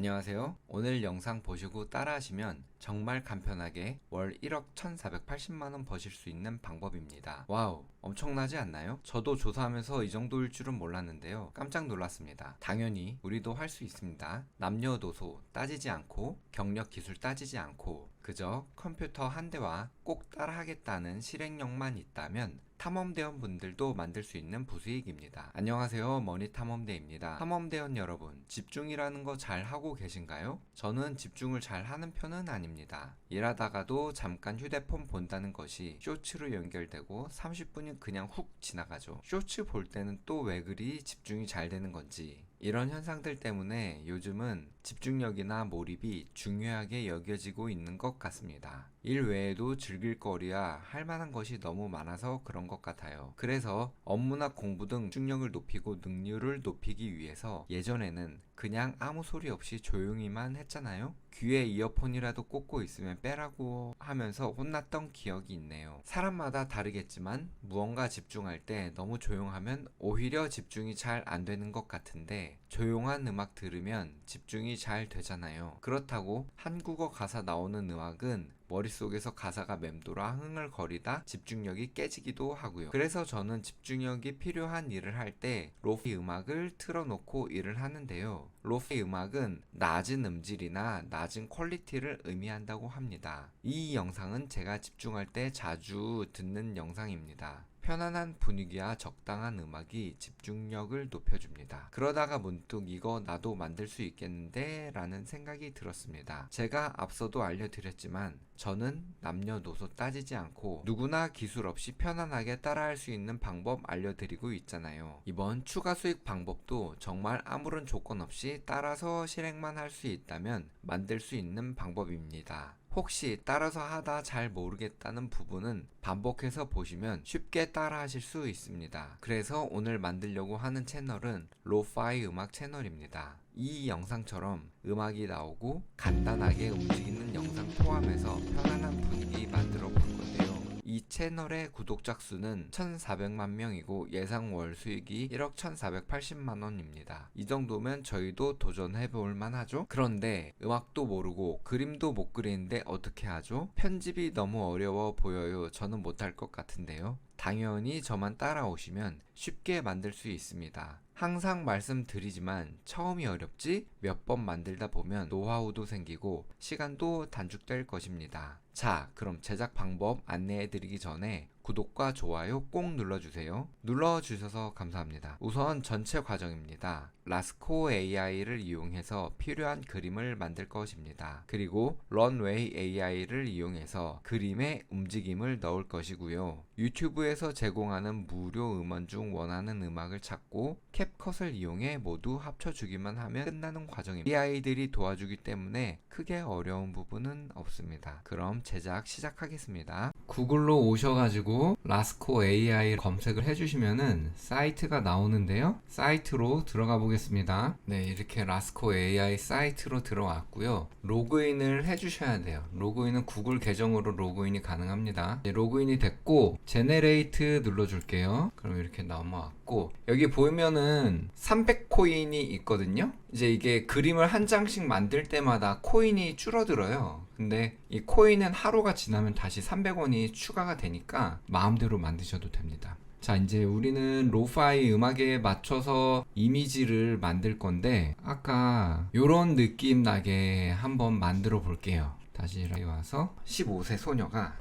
안녕하세요. 오늘 영상 보시고 따라하시면 정말 간편하게 월 1억 1,480만원 버실 수 있는 방법입니다. 와우, 엄청나지 않나요? 저도 조사하면서 이 정도일 줄은 몰랐는데요. 깜짝 놀랐습니다. 당연히 우리도 할 수 있습니다. 남녀노소 따지지 않고 경력 기술 따지지 않고 그저 컴퓨터 한 대와 꼭 따라하겠다는 실행력만 있다면 탐험대원 분들도 만들 수 있는 부수익입니다. 안녕하세요, 머니탐험대입니다. 탐험대원 여러분, 집중이라는 거 잘 하고 계신가요? 저는 집중을 잘 하는 편은 아닙니다. 일하다가도 잠깐 휴대폰 본다는 것이 쇼츠로 연결되고 30분이 그냥 훅 지나가죠. 쇼츠 볼 때는 또 왜 그리 집중이 잘 되는 건지, 이런 현상들 때문에 요즘은 집중력이나 몰입이 중요하게 여겨지고 있는 것 같습니다. 일 외에도 즐길 거리야 할 만한 것이 너무 많아서 그런 것 같아요. 그래서 업무나 공부 등 집중력을 높이고 능률을 높이기 위해서 예전에는 그냥 아무 소리 없이 조용히만 했잖아요. 귀에 이어폰이라도 꽂고 있으면 빼라고 하면서 혼났던 기억이 있네요. 사람마다 다르겠지만 무언가 집중할 때 너무 조용하면 오히려 집중이 잘 안 되는 것 같은데, 조용한 음악 들으면 집중이 잘 되잖아요. 그렇다고 한국어 가사 나오는 음악은 머릿속에서 가사가 맴돌아 흥얼거리다 집중력이 깨지기도 하고요. 그래서 저는 집중력이 필요한 일을 할 때 로피 음악을 틀어놓고 일을 하는데요. 로피 음악은 낮은 음질이나 낮은 퀄리티를 의미한다고 합니다. 이 영상은 제가 집중할 때 자주 듣는 영상입니다. 편안한 분위기와 적당한 음악이 집중력을 높여줍니다. 그러다가 문득 이거 나도 만들 수 있겠는데 라는 생각이 들었습니다. 제가 앞서도 알려드렸지만 저는 남녀노소 따지지 않고 누구나 기술 없이 편안하게 따라할 수 있는 방법 알려드리고 있잖아요. 이번 추가 수익 방법도 정말 아무런 조건 없이 따라서 실행만 할 수 있다면 만들 수 있는 방법입니다. 혹시 따라서 하다 잘 모르겠다는 부분은 반복해서 보시면 쉽게 따라 하실 수 있습니다. 그래서 오늘 만들려고 하는 채널은 로파이 음악 채널입니다. 이 영상처럼 음악이 나오고 간단하게 움직이는 영상 포함해서 편안한 분위기 만들어 볼 건데요. 이 채널의 구독자 수는 1,400만 명이고 예상 월 수익이 1억 1,480만 원입니다. 이 정도면 저희도 도전해 볼 만하죠? 그런데 음악도 모르고 그림도 못 그리는데 어떻게 하죠? 편집이 너무 어려워 보여요. 저는 못할 것 같은데요. 당연히 저만 따라오시면 쉽게 만들 수 있습니다. 항상 말씀드리지만 처음이 어렵지 몇 번 만들다 보면 노하우도 생기고 시간도 단축될 것입니다. 자, 그럼 제작 방법 안내해 드리기 전에 구독과 좋아요 꼭 눌러주세요. 눌러주셔서 감사합니다. 우선 전체 과정입니다. 라스코 AI를 이용해서 필요한 그림을 만들 것입니다. 그리고 런웨이 AI를 이용해서 그림의 움직임을 넣을 것이고요. 유튜브에서 제공하는 무료 음원 중 원하는 음악을 찾고 캡컷을 이용해 모두 합쳐주기만 하면 끝나는 과정입니다. AI들이 도와주기 때문에 크게 어려운 부분은 없습니다. 그럼 제작 시작하겠습니다. 구글로 오셔가지고 라스코 AI 검색을 해주시면은 사이트가 나오는데요. 사이트로 들어가 보겠습니다. 네, 이렇게 라스코 AI 사이트로 들어왔고요. 로그인을 해주셔야 돼요. 로그인은 구글 계정으로 로그인이 가능합니다. 네, 로그인이 됐고 제네레이트 눌러줄게요. 그럼 이렇게 넘어왔고 여기 보면은 300코인이 있거든요. 이제 이게 그림을 한 장씩 만들 때마다 코인이 줄어들어요. 근데 이 코인은 하루가 지나면 다시 300원이 추가가 되니까 마음대로 만드셔도 됩니다. 자, 이제 우리는 로파이 음악에 맞춰서 이미지를 만들 건데 아까 요런 느낌 나게 한번 만들어 볼게요. 다시 여기 와서 15세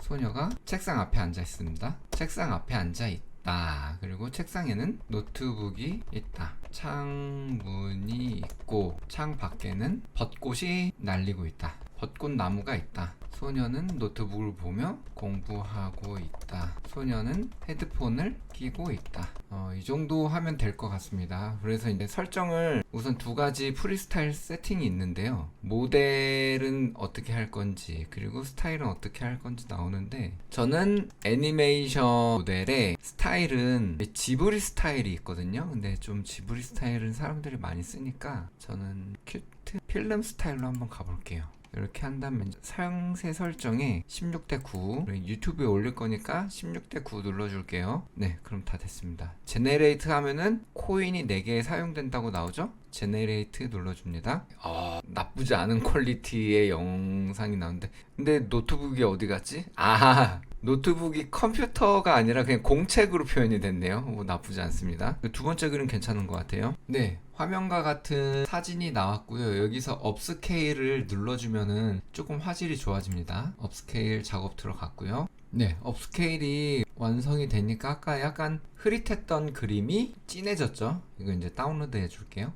소녀가 책상 앞에 앉아 있습니다. 책상 앞에 앉아 있다. 그리고 책상에는 노트북이 있다. 창문이 있고 창 밖에는 벚꽃이 날리고 있다. 벚꽃 나무가 있다. 소녀는 노트북을 보며 공부하고 있다. 소녀는 헤드폰을 끼고 있다. 이 정도 하면 될 것 같습니다. 그래서 이제 설정을 우선 두 가지 프리스타일 세팅이 있는데요. 모델은 어떻게 할 건지 그리고 스타일은 어떻게 할 건지 나오는데 저는 애니메이션 모델의 스타일은 지브리 스타일이 있거든요. 근데 좀 지브리 스타일은 사람들이 많이 쓰니까 저는 큐트 필름 스타일로 한번 가볼게요. 이렇게 한 다음에 상세 설정에 16대 9 유튜브에 올릴 거니까 16대 9 눌러줄게요. 네, 그럼 다 됐습니다. 제네레이트 하면은 코인이 4개 사용된다고 나오죠? 제네레이트 눌러줍니다. 나쁘지 않은 퀄리티의 영상이 나오는데, 근데 노트북이 어디 갔지? 노트북이 컴퓨터가 아니라 그냥 공책으로 표현이 됐네요. 나쁘지 않습니다. 두 번째 글은 괜찮은 것 같아요. 네, 화면과 같은 사진이 나왔고요. 여기서 업스케일을 눌러주면은 조금 화질이 좋아집니다. 업스케일 작업 들어갔고요. 네, 업스케일이 완성이 되니까 아까 약간 흐릿했던 그림이 진해졌죠. 이거 이제 다운로드 해줄게요.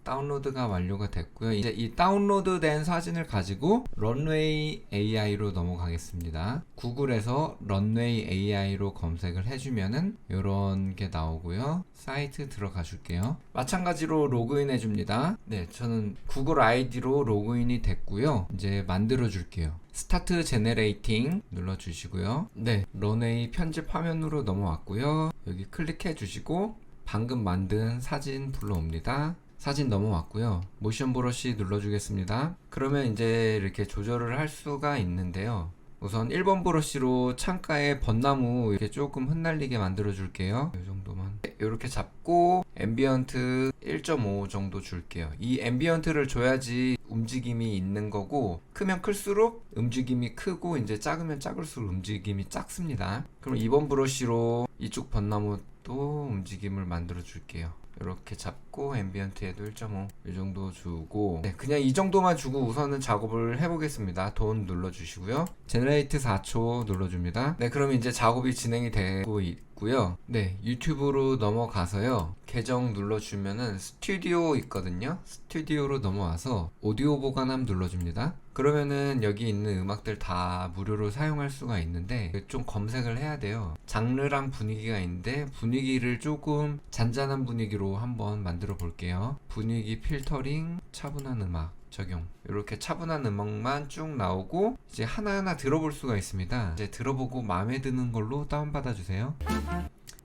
다운로드가 완료가 됐고요. 이제 이 다운로드 된 사진을 가지고 런웨이 AI로 넘어가겠습니다. 구글에서 런웨이 AI로 검색을 해주면은 이런 게 나오고요. 사이트 들어가 줄게요. 마찬가지로 로그인 해줍니다. 네, 저는 구글 아이디로 로그인이 됐고요. 이제 만들어 줄게요. 스타트 제네레이팅 눌러주시고요. 네, 런웨이 편집 화면으로 넘어왔고요. 여기 클릭해 주시고 방금 만든 사진 불러옵니다. 사진 넘어왔고요. 모션 브러쉬 눌러주겠습니다. 그러면 이제 이렇게 조절을 할 수가 있는데요. 우선 1번 브러쉬로 창가에 벚나무 이렇게 조금 흩날리게 만들어 줄게요. 이 정도만. 이렇게 잡고 앰비언트 1.5 정도 줄게요. 이 앰비언트를 줘야지 움직임이 있는 거고, 크면 클수록 움직임이 크고 이제 작으면 작을수록 움직임이 작습니다. 그럼 2번 브러쉬로 이쪽 벚나무 또 움직임을 만들어 줄게요. 이렇게 잡고 앰비언트에도 1.5 이 정도 주고, 네, 그냥 이 정도만 주고 우선은 작업을 해보겠습니다. 돈 눌러주시고요. 제너레이트 4초 눌러줍니다. 네, 그럼 이제 작업이 진행이 되고 있고요. 네, 유튜브로 넘어가서요. 계정 눌러주면은 스튜디오 있거든요. 스튜디오로 넘어와서 오디오 보관함 눌러줍니다. 그러면은 여기 있는 음악들 다 무료로 사용할 수가 있는데 좀 검색을 해야 돼요. 장르랑 분위기가 있는데 분위기를 조금 잔잔한 분위기로 한번 만들어 볼게요. 분위기 필터링, 차분한 음악 적용. 이렇게 차분한 음악만 쭉 나오고 이제 하나하나 들어볼 수가 있습니다. 이제 들어보고 마음에 드는 걸로 다운받아 주세요.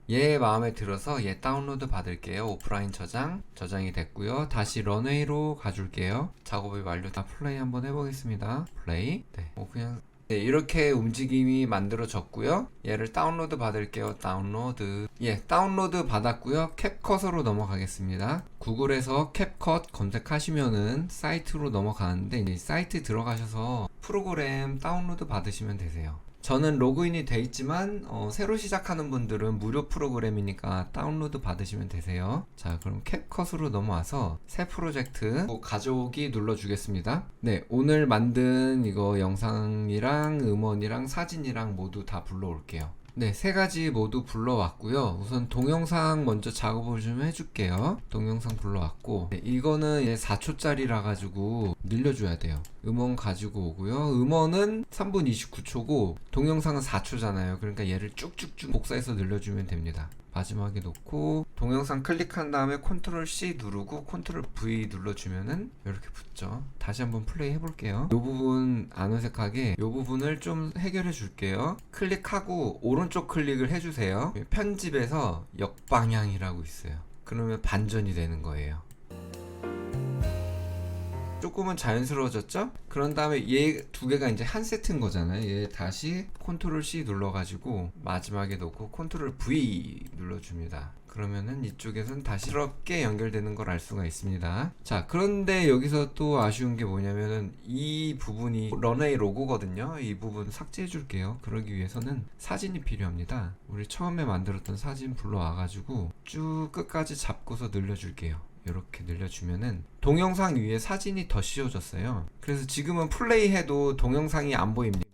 얘 마음에 들어서 얘 다운로드 받을게요. 오프라인 저장이 됐고요. 다시 런웨이로 가줄게요. 작업이 완료. 다 플레이 한번 해보겠습니다. 플레이. 네, 그냥 네, 이렇게 움직임이 만들어졌고요. 얘를 다운로드 받을게요. 다운로드. 예, 다운로드 받았고요. 캡컷으로 넘어가겠습니다. 구글에서 캡컷 검색하시면은 사이트로 넘어가는데 이 사이트 들어가셔서 프로그램 다운로드 받으시면 되세요. 저는 로그인이 돼 있지만 새로 시작하는 분들은 무료 프로그램이니까 다운로드 받으시면 되세요. 자, 그럼 캡컷으로 넘어와서 새 프로젝트 가져오기 눌러주겠습니다. 네, 오늘 만든 이거 영상이랑 음원이랑 사진이랑 모두 다 불러올게요. 네, 세 가지 모두 불러왔고요. 우선 동영상 먼저 작업을 좀 해줄게요. 동영상 불러왔고, 네, 이거는 4초짜리라 가지고 늘려줘야 돼요. 음원 가지고 오고요. 음원은 3분 29초고 동영상은 4초잖아요. 그러니까 얘를 쭉쭉쭉 복사해서 늘려주면 됩니다. 마지막에 놓고 동영상 클릭한 다음에 컨트롤 C 누르고 컨트롤 V 눌러주면은 이렇게 붙죠. 다시 한번 플레이 해볼게요. 이 부분 안 어색하게 이 부분을 좀 해결해 줄게요. 클릭하고 오른쪽 클릭을 해주세요. 편집에서 역방향이라고 있어요. 그러면 반전이 되는 거예요. 조금은 자연스러워졌죠? 그런 다음에 얘 두 개가 이제 한 세트인 거잖아요. 얘 다시 컨트롤 C 눌러가지고 마지막에 놓고 컨트롤 V 눌러줍니다. 그러면은 이쪽에선 다시 이렇게 연결되는 걸 알 수가 있습니다. 자, 그런데 여기서 또 아쉬운 게 뭐냐면은 이 부분이 런웨이 로고거든요. 이 부분 삭제해 줄게요. 그러기 위해서는 사진이 필요합니다. 우리 처음에 만들었던 사진 불러와가지고 쭉 끝까지 잡고서 늘려줄게요. 이렇게 늘려주면은 동영상 위에 사진이 더 씌워졌어요. 그래서 지금은 플레이해도 동영상이 안 보입니다.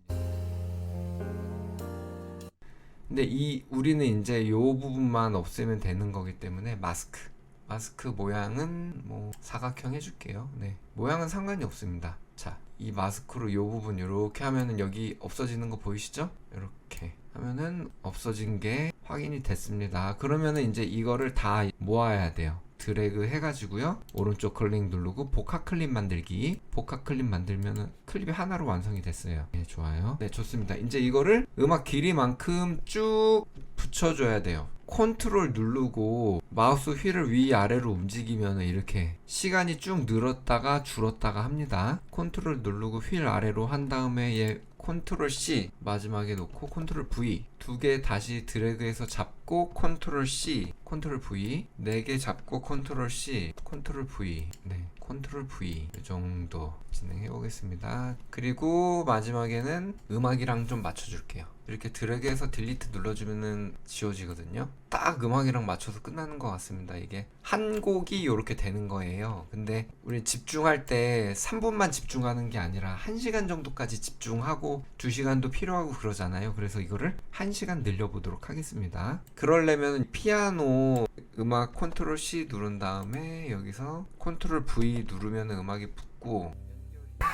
근데 우리는 이제 요 부분만 없애면 되는 거기 때문에 마스크 모양은 뭐 사각형 해줄게요. 네, 모양은 상관이 없습니다. 자, 이 마스크로 요 부분 이렇게 하면은 여기 없어지는 거 보이시죠? 이렇게 하면은 없어진 게 확인이 됐습니다. 그러면은 이제 이거를 다 모아야 돼요. 드래그 해가지고요. 오른쪽 클릭 누르고 복합 클립 만들기. 복합 클립 만들면은 클립이 하나로 완성이 됐어요. 네, 좋아요. 네, 좋습니다. 이제 이거를 음악 길이만큼 쭉 붙여줘야 돼요. 컨트롤 누르고 마우스 휠을 위아래로 움직이면 이렇게 시간이 쭉 늘었다가 줄었다가 합니다. 컨트롤 누르고 휠 아래로 한 다음에 얘 컨트롤 C 마지막에 놓고 컨트롤 V 2개 다시 드래그해서 잡고 컨트롤 C 컨트롤 V 4개 잡고 컨트롤 C 컨트롤 V 네 컨트롤 V 이 정도 진행해 보겠습니다. 그리고 마지막에는 음악이랑 좀 맞춰줄게요. 이렇게 드래그해서 딜리트 눌러주면은 지워지거든요. 딱 음악이랑 맞춰서 끝나는 것 같습니다. 이게 한 곡이 이렇게 되는 거예요. 근데 우리 집중할 때 3분만 집중하는 게 아니라 1시간 정도까지 집중하고 2시간도 필요하고 그러잖아요. 그래서 이거를 1시간 늘려보도록 하겠습니다. 그러려면 피아노 음악 컨트롤 C 누른 다음에 여기서 컨트롤 V 누르면 음악이 붙고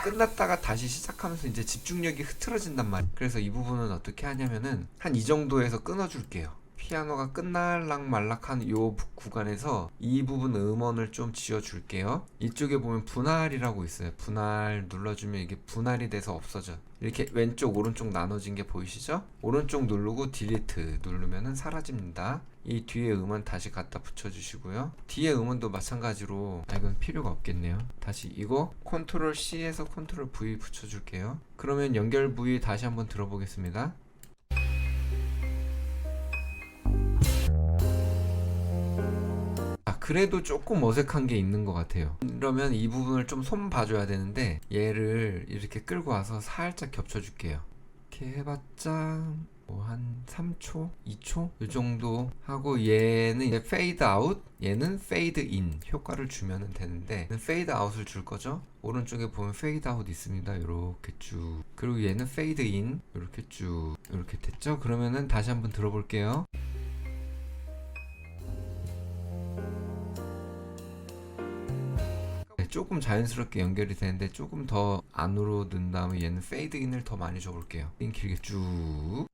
끝났다가 다시 시작하면서 이제 집중력이 흐트러진단 말이에요. 그래서 이 부분은 어떻게 하냐면은 한 이 정도에서 끊어줄게요. 피아노가 끝날락 말락한 요 구간에서 이 부분 음원을 좀 지워줄게요. 이쪽에 보면 분할이라고 있어요. 분할 눌러주면 이게 분할이 돼서 없어져. 이렇게 왼쪽 오른쪽 나눠진 게 보이시죠? 오른쪽 누르고 딜리트 누르면은 사라집니다. 이 뒤에 음원 다시 갖다 붙여주시고요. 뒤에 음원도 마찬가지로 이건 필요가 없겠네요. 다시 이거 컨트롤 C에서 컨트롤 V 붙여줄게요. 그러면 연결 부위 다시 한번 들어보겠습니다. 그래도 조금 어색한 게 있는 것 같아요. 그러면 이 부분을 좀 손 봐줘야 되는데 얘를 이렇게 끌고 와서 살짝 겹쳐줄게요. 이렇게 해봤자 뭐 한 3초? 2초? 이 정도 하고 얘는 이제 페이드 아웃 얘는 페이드 인 효과를 주면 되는데 페이드 아웃을 줄 거죠. 오른쪽에 보면 페이드 아웃 있습니다. 이렇게 쭉 그리고 얘는 페이드 인 이렇게 쭉 이렇게 됐죠. 그러면은 다시 한번 들어볼게요. 조금 자연스럽게 연결이 되는데 조금 더 안으로 넣은 다음에 얘는 페이드 인을 더 많이 줘볼게요. 인 길게 쭉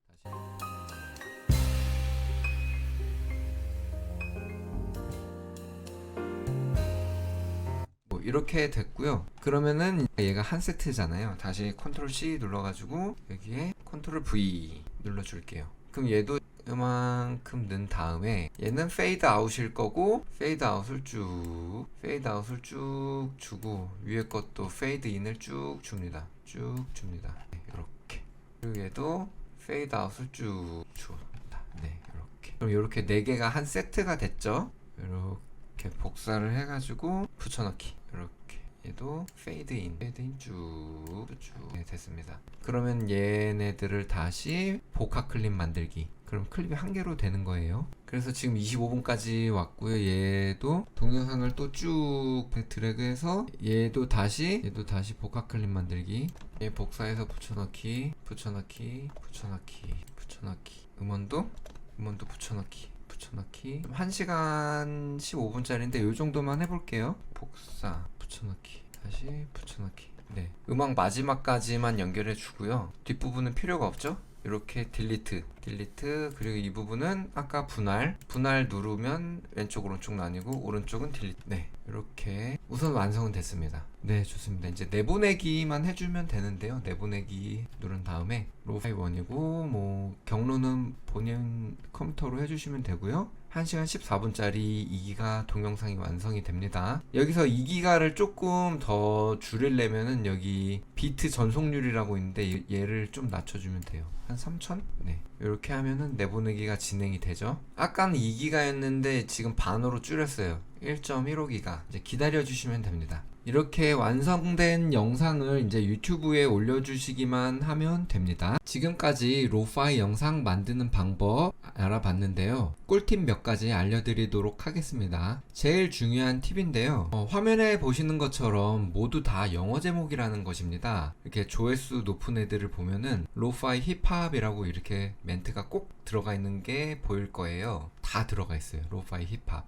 이렇게 됐고요. 그러면은 얘가 한 세트잖아요. 다시 컨트롤 C 눌러가지고 여기에 컨트롤 V 눌러줄게요. 그럼 얘도 이만큼 넣은 다음에 얘는 페이드 아웃일 거고 페이드 아웃을 쭉 주고 위에 것도 페이드 인을 쭉 줍니다. 네, 이렇게 그리고 얘도 페이드 아웃을 쭉 줍니다. 네, 이렇게 그럼 이렇게 4개가 한 세트가 됐죠. 이렇게 복사를 해가지고 붙여넣기 이렇게 얘도 페이드 인 쭉 네, 됐습니다. 그러면 얘네들을 다시 복합 클립 만들기. 그럼 클립이 한 개로 되는 거예요. 그래서 지금 25분까지 왔고요. 얘도 동영상을 또 쭉 드래그해서 얘도 다시 복합 클립 만들기. 얘 복사해서 붙여넣기 음원도 붙여넣기 1시간 15분짜리인데 요 정도만 해볼게요. 복사 붙여넣기 다시 붙여넣기. 네, 음악 마지막까지만 연결해 주고요. 뒷부분은 필요가 없죠. 이렇게 딜리트 그리고 이 부분은 아까 분할 누르면 왼쪽 오른쪽 나뉘고 오른쪽은 딜리트. 네, 이렇게 우선 완성은 됐습니다. 네, 좋습니다. 이제 내보내기만 해주면 되는데요. 내보내기 누른 다음에 로파이 1이고 뭐 경로는 본인 컴퓨터로 해주시면 되고요. 1시간 14분짜리 2기가 동영상이 완성이 됩니다. 여기서 2기가를 조금 더 줄이려면은 여기 비트 전속률이라고 있는데 얘를 좀 낮춰주면 돼요. 한 3000? 네, 이렇게 하면은 내보내기가 진행이 되죠. 아까는 2기가였는데 지금 반으로 줄였어요. 1.15기가. 이제 기다려주시면 됩니다. 이렇게 완성된 영상을 이제 유튜브에 올려주시기만 하면 됩니다. 지금까지 로파이 영상 만드는 방법 알아봤는데요. 꿀팁 몇 가지 알려드리도록 하겠습니다. 제일 중요한 팁인데요. 화면에 보시는 것처럼 모두 다 영어 제목이라는 것입니다. 이렇게 조회수 높은 애들을 보면은 로파이 힙합이라고 이렇게 멘트가 꼭 들어가 있는 게 보일 거예요. 다 들어가 있어요. 로파이 힙합.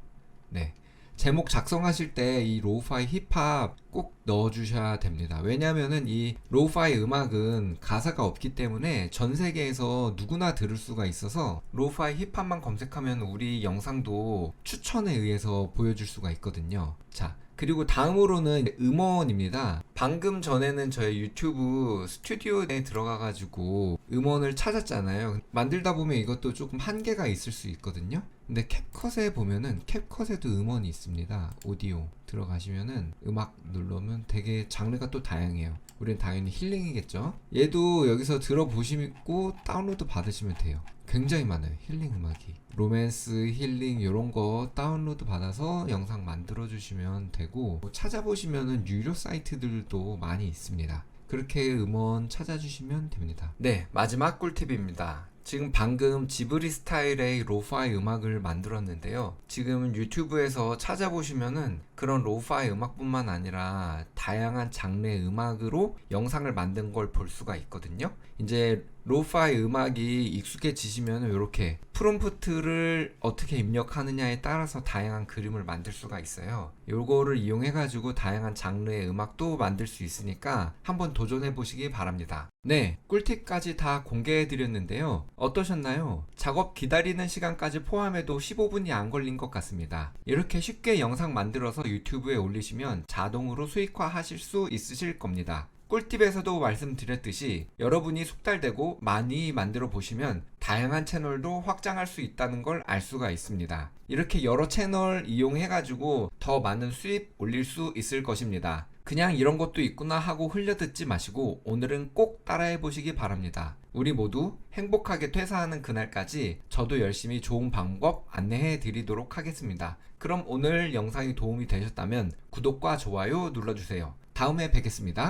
네. 제목 작성하실 때 이 로우파이 힙합 꼭 넣어주셔야 됩니다. 왜냐면은 이 로우파이 음악은 가사가 없기 때문에 전 세계에서 누구나 들을 수가 있어서 로우파이 힙합만 검색하면 우리 영상도 추천에 의해서 보여줄 수가 있거든요. 자, 그리고 다음으로는 음원입니다. 방금 전에는 저의 유튜브 스튜디오에 들어가가지고 음원을 찾았잖아요. 만들다 보면 이것도 조금 한계가 있을 수 있거든요. 근데 캡컷에 보면은 캡컷에도 음원이 있습니다. 오디오 들어가시면은 음악 누르면 되게 장르가 또 다양해요. 우린 당연히 힐링이겠죠. 얘도 여기서 들어보시고 다운로드 받으시면 돼요. 굉장히 많아요. 힐링 음악이. 로맨스, 힐링 이런 거 다운로드 받아서 영상 만들어 주시면 되고, 찾아보시면은 유료 사이트들도 많이 있습니다. 그렇게 음원 찾아주시면 됩니다. 네, 마지막 꿀팁입니다. 지금 방금 지브리 스타일의 로파이 음악을 만들었는데요. 지금 유튜브에서 찾아보시면은 그런 로파이 음악뿐만 아니라 다양한 장르의 음악으로 영상을 만든 걸 볼 수가 있거든요. 이제 로파이 음악이 익숙해지시면 이렇게 프롬프트를 어떻게 입력하느냐에 따라서 다양한 그림을 만들 수가 있어요. 요거를 이용해 가지고 다양한 장르의 음악도 만들 수 있으니까 한번 도전해 보시기 바랍니다. 네, 꿀팁까지 다 공개해 드렸는데요. 어떠셨나요? 작업 기다리는 시간까지 포함해도 15분이 안 걸린 것 같습니다. 이렇게 쉽게 영상 만들어서 유튜브에 올리시면 자동으로 수익화 하실 수 있으실 겁니다. 꿀팁에서도 말씀드렸듯이 여러분이 숙달되고 많이 만들어 보시면 다양한 채널도 확장할 수 있다는 걸 알 수가 있습니다. 이렇게 여러 채널 이용해 가지고 더 많은 수입 올릴 수 있을 것입니다. 그냥 이런 것도 있구나 하고 흘려듣지 마시고 오늘은 꼭 따라해 보시기 바랍니다. 우리 모두 행복하게 퇴사하는 그날까지 저도 열심히 좋은 방법 안내해 드리도록 하겠습니다. 그럼 오늘 영상이 도움이 되셨다면 구독과 좋아요 눌러주세요. 다음에 뵙겠습니다.